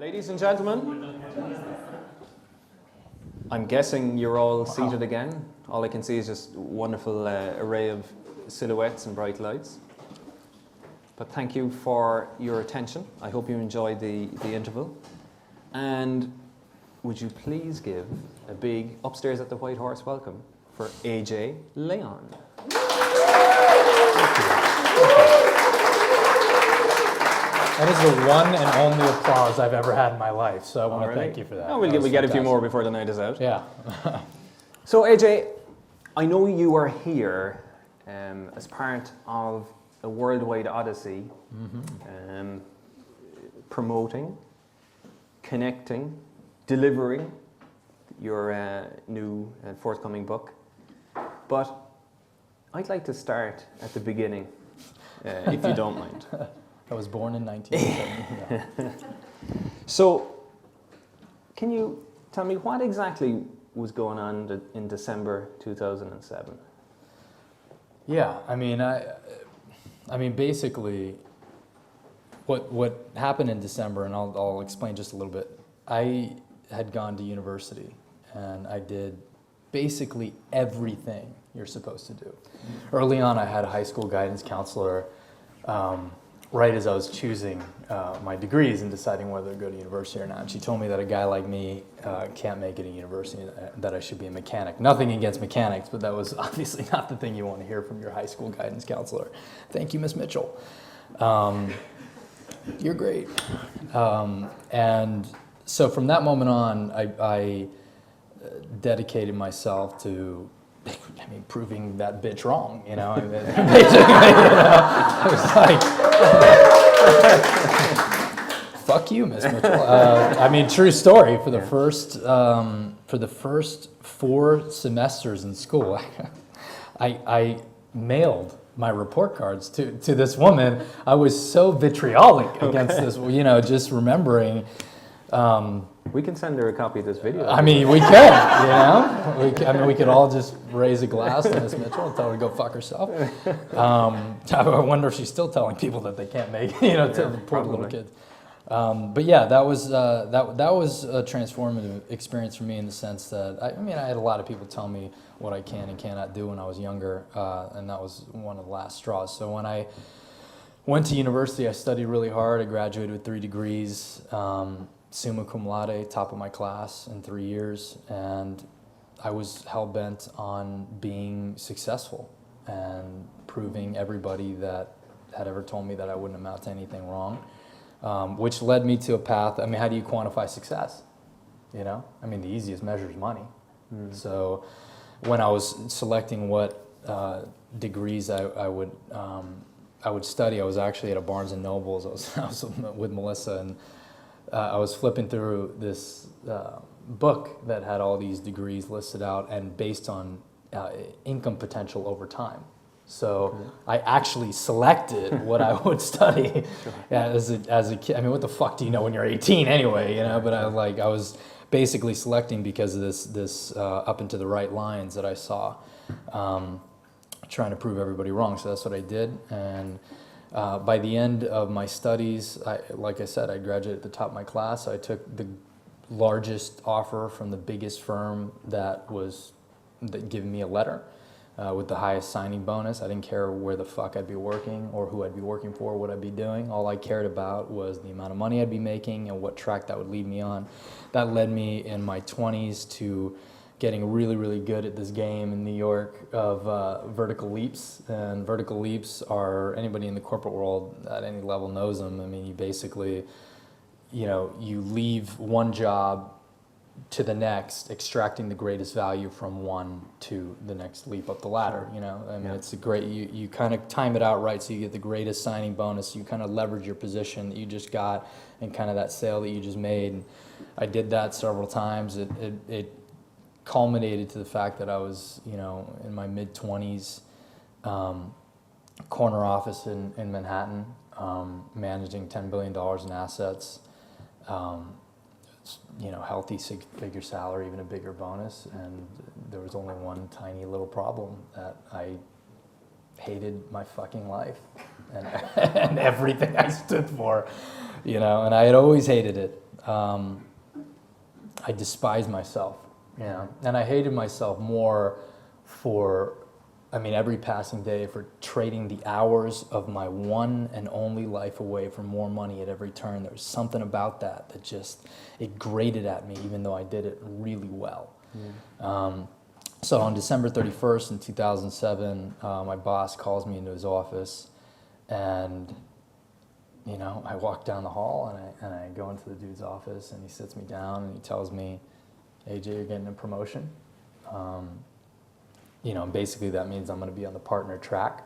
Ladies and gentlemen, I'm guessing you're all seated again. All I can see is just a wonderful array of silhouettes and bright lights. But thank you for your attention. I hope you enjoyed the interval. And would you please give a big upstairs at the White Horse welcome for AJ Leon. That is the one and only applause I've ever had in my life, so I want to thank you for that. Oh, we'll get a few more before the night is out. Yeah. So AJ, I know you are here as part of a worldwide odyssey, promoting, connecting, delivering your new forthcoming book. But I'd like to start at the beginning, if you don't mind. I was born in 1970. So, can you tell me what exactly was going on in December 2007? Yeah, I mean, basically, what happened in December, and I'll explain just a little bit. I had gone to university, and I did basically everything you're supposed to do. Early on, I had a high school guidance counselor. Right as I was choosing my degrees and deciding whether to go to university or not. And she told me that a guy like me can't make it at university, that I should be a mechanic. Nothing against mechanics, but that was obviously not the thing you want to hear from your high school guidance counselor. Thank you, Miss Mitchell. You're great. And so from that moment on, I dedicated myself to proving that bitch wrong, you know. Basically, I was like, "Fuck you, Miss Mitchell." True story. For the first 4 semesters in school, I mailed my report cards to this woman. I was so vitriolic against this, just remembering. We can send her a copy of this video. We can, we could all just raise a glass to Miss Mitchell and tell her to go fuck herself. I wonder if she's still telling people that they can't make, to poor little kids. But yeah, that was a transformative experience for me in the sense that, I had a lot of people tell me what I can and cannot do when I was younger, and that was one of the last straws. So when I went to university, I studied really hard. I graduated with 3 degrees. Summa cum laude, top of my class in 3 years, and I was hell-bent on being successful and proving everybody that had ever told me that I wouldn't amount to anything wrong, which led me to a path. How do you quantify success? The easiest measure is money. So when I was selecting what degrees I would study, I was actually at a Barnes and Nobles. I was with Melissa, and I was flipping through this book that had all these degrees listed out and based on income potential over time. So I actually selected what I would study as a kid. What the fuck do you know when you're 18 anyway? But I was basically selecting because of this up and to the right lines that I saw, trying to prove everybody wrong. So that's what I did, and. By the end of my studies, like I said, I graduated at the top of my class. I took the largest offer from the biggest firm that gave me a letter with the highest signing bonus. I didn't care where the fuck I'd be working or who I'd be working for, what I'd be doing. All I cared about was the amount of money I'd be making and what track that would lead me on. That led me in my 20s to getting really, really good at this game in New York of vertical leaps. And vertical leaps are, anybody in the corporate world at any level knows them. You basically, you leave one job to the next, extracting the greatest value from one to the next leap up the ladder. It's a great, you kind of time it out right so you get the greatest signing bonus. You kind of leverage your position that you just got and kind of that sale that you just made. And I did that several times. It culminated to the fact that I was, in my mid-20s, corner office in Manhattan, managing $10 billion in assets, healthy six-figure salary, even a bigger bonus, and there was only one tiny little problem, that I hated my fucking life and everything I stood for, and I had always hated it. I despised myself, you know, and I hated myself more for, I mean, every passing day for trading the hours of my one and only life away for more money at every turn. There was something about that that just, it grated at me, even though I did it really well. So on December 31st in 2007, my boss calls me into his office, and you know, I walk down the hall and I go into the dude's office, and he sits me down and he tells me, AJ, you're getting a promotion. You know, basically that means I'm going to be on the partner track,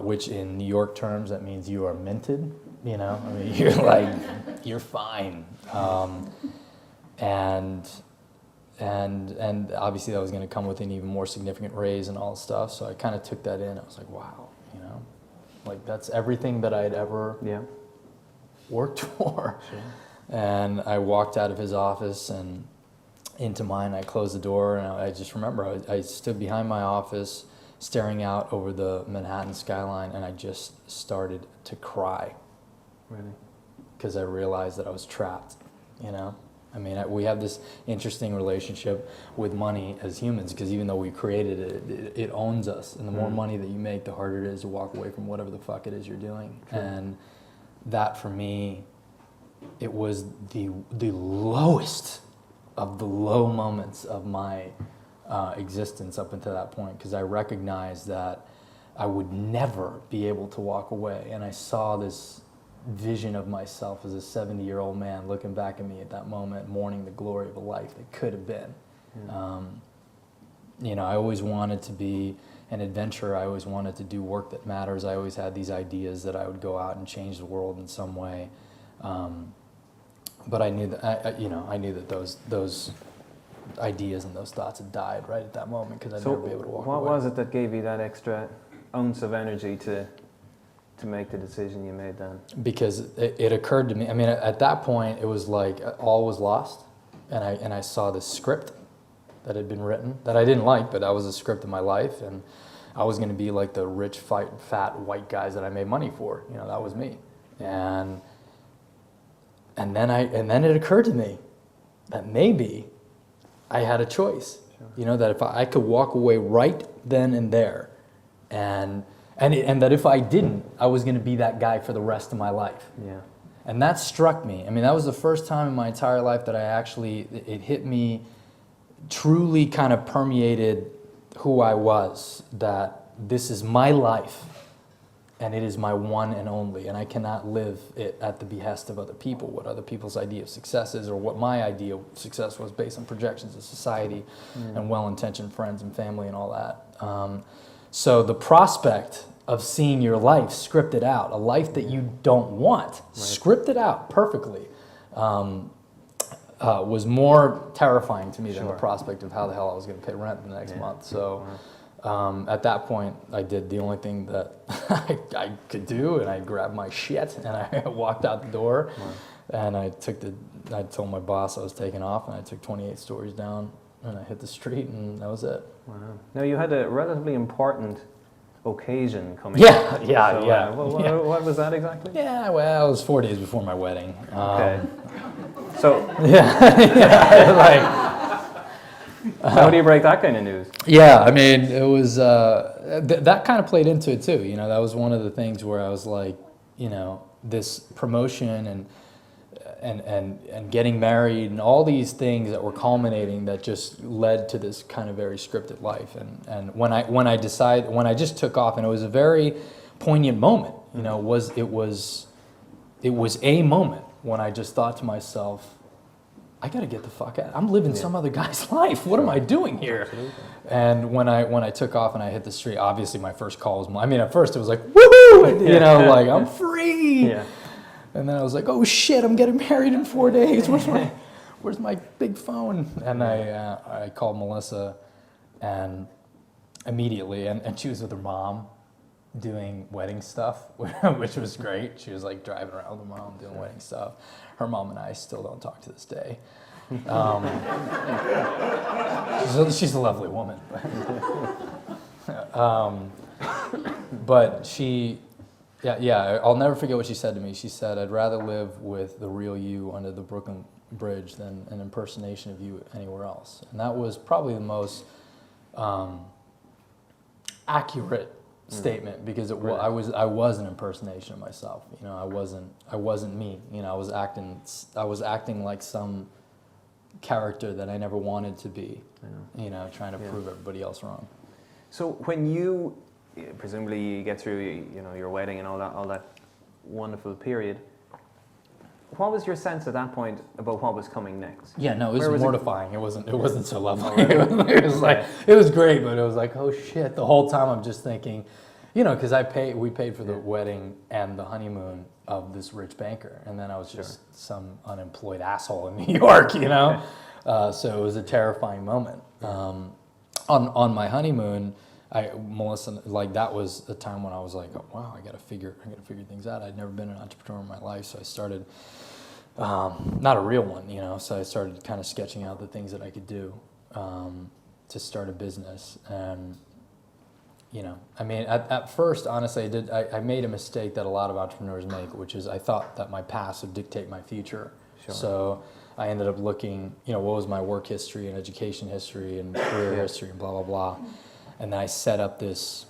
which in New York terms, that means you are minted, you know, I mean, you're like, you're fine. And obviously that was going to come with an even more significant raise and all this stuff. So I kind of took that in. I was like, wow, you know, like that's everything that I'd ever worked for. Sure. And I walked out of his office and into mine. I closed the door, and I just remember I stood behind my office staring out over the Manhattan skyline, and I just started to cry. Really? Because I realized that I was trapped, you know? I mean, we have this interesting relationship with money as humans, because even though we created it, it owns us. And the more money that you make, the harder it is to walk away from whatever the fuck it is you're doing. True. And that, for me, it was the lowest of the low moments of my existence up until that point, because I recognized that I would never be able to walk away. And I saw this vision of myself as a 70-year-old man looking back at me at that moment, mourning the glory of a life that could have been. You know, I always wanted to be an adventurer. I always wanted to do work that matters. I always had these ideas that I would go out and change the world in some way. But I knew that I knew that those ideas and those thoughts had died right at that moment, because I'd never be able to walk away. What was it that gave you that extra ounce of energy to make the decision you made then? Because it occurred to me, I mean, at that point, it was like all was lost, and I saw this script that had been written that I didn't like, but that was a script of my life, and I was going to be like the rich, fat, white guys that I made money for. You know, that was me. And then it occurred to me that maybe I had a choice. Sure. You know, that if I could walk away right then and there, and that if I didn't, I was going to be that guy for the rest of my life. Yeah. And that struck me. I mean, that was the first time in my entire life that it hit me, truly kind of permeated who I was, that this is my life, and it is my one and only, and I cannot live it at the behest of other people, what other people's idea of success is, or what my idea of success was based on projections of society and well-intentioned friends and family and all that. So the prospect of seeing your life scripted out, a life that you don't want, scripted out perfectly, was more terrifying to me than the prospect of how the hell I was going to pay rent the next month. So at that point, I did the only thing that I could do, and I grabbed my shit and I walked out the door, and I told my boss I was taking off, and I took 28 stories down, and I hit the street, and that was it. Wow. Now, you had a relatively important occasion coming up. What was that exactly? Yeah, well, it was 4 days before my wedding. Okay. So how do you break that kind of news? Yeah, I mean, it was that kind of played into it too. You know, that was one of the things where I was like, you know, this promotion and getting married and all these things that were culminating that just led to this kind of very scripted life. And when I just took off, and it was a very poignant moment. You know, it was a moment when I just thought to myself, I got to get the fuck out. I'm living some other guy's life. What am I doing here? Absolutely. And when I took off and I hit the street, obviously my first call was, at first it was like, woohoo, you know, like I'm free. Yeah. And then I was like, oh shit, I'm getting married in 4 days. Where's my big phone? And I called Melissa, and immediately, and she was with her mom doing wedding stuff, which was great. She was like driving around with her mom doing wedding stuff. Her mom and I still don't talk to this day. She's a lovely woman. But she Yeah. I'll never forget what she said to me. She said, "I'd rather live with the real you under the Brooklyn Bridge than an impersonation of you anywhere else." And that was probably the most accurate statement, because I was an impersonation of myself. You know, I wasn't me. You know, I was acting like some character that I never wanted to be. You know, trying to prove everybody else wrong. So when you presumably you get through, you know, your wedding and all that wonderful period, what was your sense at that point about what was coming next? Yeah, no, it was mortifying. It wasn't so lovely. Oh, It was like, it was great, but it was like, oh shit. The whole time I'm just thinking, you know, because we paid for the wedding and the honeymoon of this rich banker, and then I was just some unemployed asshole in New York, you know. So it was a terrifying moment. On my honeymoon, Melissa, like, that was a time when I was like, oh, wow, I gotta figure things out. I'd never been an entrepreneur in my life, so I started, not a real one, you know. So I started kind of sketching out the things that I could do to start a business. And you know, I mean, at first, honestly, I made a mistake that a lot of entrepreneurs make, which is I thought that my past would dictate my future. Sure. So I ended up looking, you know, what was my work history and education history and career history and blah, blah, blah. And then I set up this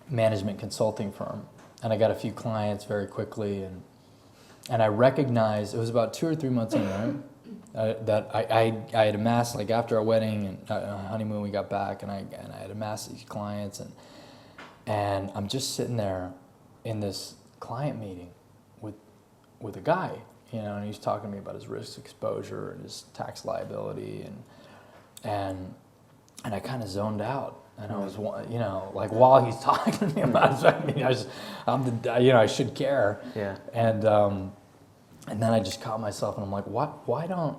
management consulting firm, and I got a few clients very quickly, and I recognized, it was about 2 or 3 months in there, that I had amassed, like, after our wedding and honeymoon, we got back, and I had amassed these clients, and I'm just sitting there in this client meeting with a guy, you know, and he's talking to me about his risk exposure and his tax liability, and I kind of zoned out. And I was, you know, like, while he's talking to me about it, I mean, I should care. Yeah. And then I just caught myself, and I'm like, why don't,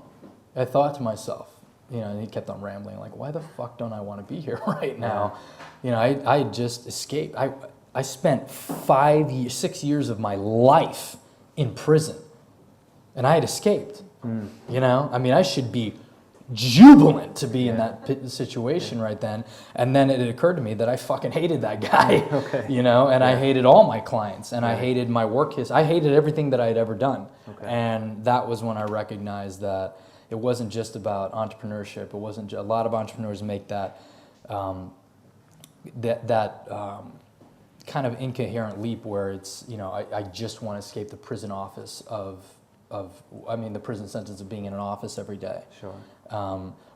I thought to myself, you know, and he kept on rambling, like, why the fuck don't I want to be here right now? You know, I just escaped. I spent 6 years of my life in prison, and I had escaped. You know, I mean, I should be jubilant to be in that situation right then. And then it occurred to me that I fucking hated that guy, you know, and I hated all my clients, and I hated my work history. I hated everything that I had ever done. And that was when I recognized that it wasn't just about entrepreneurship. It wasn't a lot of entrepreneurs make that kind of incoherent leap where it's, you know, I just want to escape the prison office the prison sentence of being in an office every day. Sure.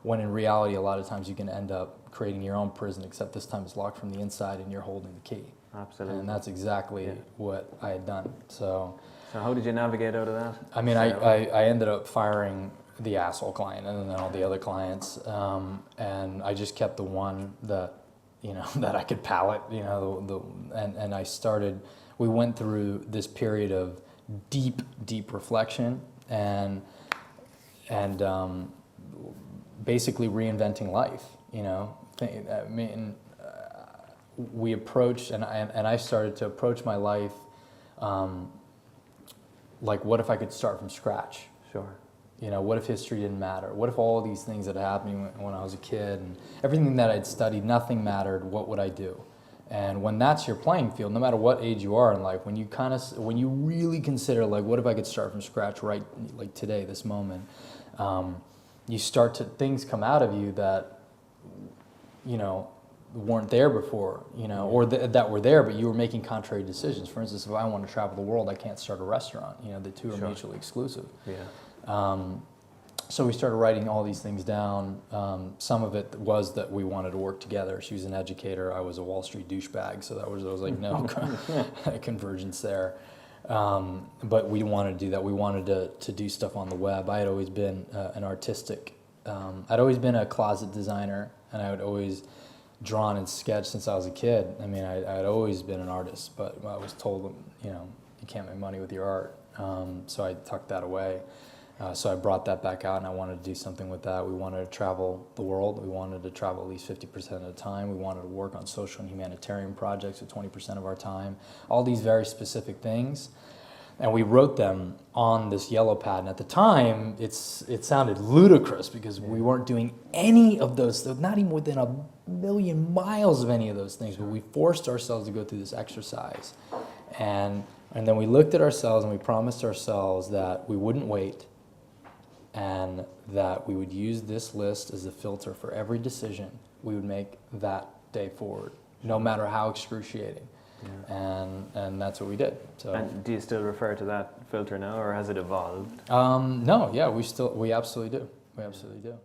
When in reality, a lot of times you can end up creating your own prison, except this time it's locked from the inside and you're holding the key. Absolutely. And that's exactly what I had done. So how did you navigate out of that? I mean, I ended up firing the asshole client and then all the other clients, and I just kept the one that, you know, that I could palate, you know, and I started, we went through this period of deep reflection and basically reinventing life, you know. I mean, we approached, and I started to approach my life like, what if I could start from scratch? Sure. You know, what if history didn't matter? What if all these things that happened when I was a kid and everything that I'd studied, nothing mattered? What would I do? And when that's your playing field, no matter what age you are in life, when you really consider, like, what if I could start from scratch right, like today, this moment, you start to, things come out of you that, you know, weren't there before, you know, or that were there, but you were making contrary decisions. For instance, if I want to travel the world, I can't start a restaurant. You know, the two are mutually exclusive. Yeah. So we started writing all these things down. Some of it was that we wanted to work together. She was an educator. I was a Wall Street douchebag. So there was like no convergence there. But we wanted to do that. We wanted to do stuff on the web. I had always been an artistic. I'd always been a closet designer, and I would always drawn and sketched since I was a kid. I mean, I'd always been an artist, but I was told, you know, you can't make money with your art. So I tucked that away. So I brought that back out, and I wanted to do something with that. We wanted to travel the world. We wanted to travel at least 50% of the time. We wanted to work on social and humanitarian projects with 20% of our time. All these very specific things. And we wrote them on this yellow pad. And at the time, it sounded ludicrous because we weren't doing any of those, not even within a million miles of any of those things. But we forced ourselves to go through this exercise. And then we looked at ourselves and we promised ourselves that we wouldn't wait, and that we would use this list as a filter for every decision we would make that day forward, no matter how excruciating. Yeah. And that's what we did. So. And do you still refer to that filter now, or has it evolved? No, yeah, we absolutely do. We absolutely do.